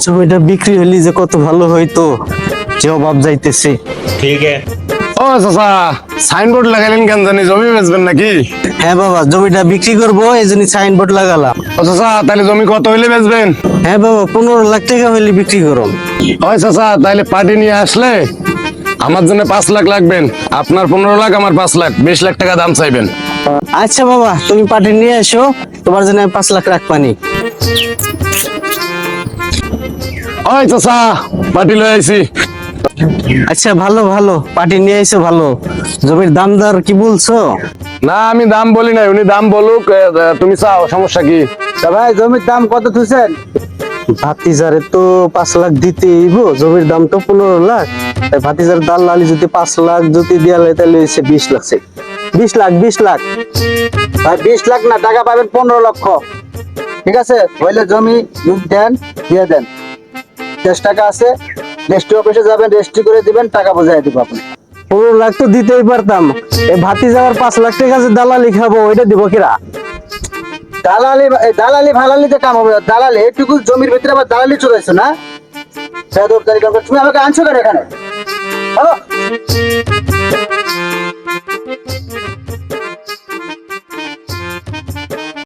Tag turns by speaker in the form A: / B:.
A: জমিটা বিক্রি হলি যে কত ভালো হইতো, যে অভাব যাইতেছে।
B: ठीक है।
C: ও চাচা, সাইনবোর্ড লাগাইলেন কেন জানি, জমি বেচবেন নাকি?
A: হ্যাঁ বাবা, জমিটা বিক্রি করবো এই জন্য সাইনবোর্ড লাগালাম।
C: ও চাচা, তাহলে জমি কত হইলে বেচবেন?
A: হ্যাঁ বাবা, 15 লাখ টাকা হইলে বিক্রি করো।
C: ওই চাচা, তাহলে পার্টি নিয়ে আসলে আমার জন্য 5 লাখ লাগবেন। আপনার 15 লাখ, আমার 5 লাখ, 20 লাখ টাকা দাম চাইবেন।
A: আচ্ছা বাবা, তুমি পার্টি নিয়ে এসো, তোমার জন্য আমি 5 লাখ রাখবানি।
C: ওই চাচা, পার্টি লয়ে আইছি।
A: আচ্ছা ভালো ভালো, পার্টি নিয়ে এসো ভালো। জমির দাম দর কি বলছো?
C: না, আমি দাম বলি নাই, উনি দাম বলুক। তুমি চাও, সমস্যা কি?
A: ভাই জমির দাম কত থুছেন? ভাতিজারে তো 5 লাখ দিতে হইব, জমির দাম তো 15 লাখ। তাই ভাতিজার দালালি যদি 5 লাখ যদি দেয়া লাগে তাহলে হচ্ছে 20 লাখ। 20 লাখ 20 লাখ ভাই, 20 লাখ না, টাকা পাবেন 15 লক্ষ। ঠিক আছে, হইলে জমি দেন, দিয়ে দেন। 10 টাকা আছে, রেজিস্ট্রি অফিসে যাবেন, রেজিস্ট্রি করে দিবেন, টাকা বুঝাই দিব আপনি। 15 লাখ তো দিতেই পারতাম, এই ভাতিজার 5 লাখ টাকা যে দালালি খাবো, ওইটা দিব কিরা? দালালি দালালি ভালালিতে কাম হবে? দালালি এটুকু জমির ভিতরে আবার দালালি চলেছে না? তুমি আমাকে আনছো কেন এখানে?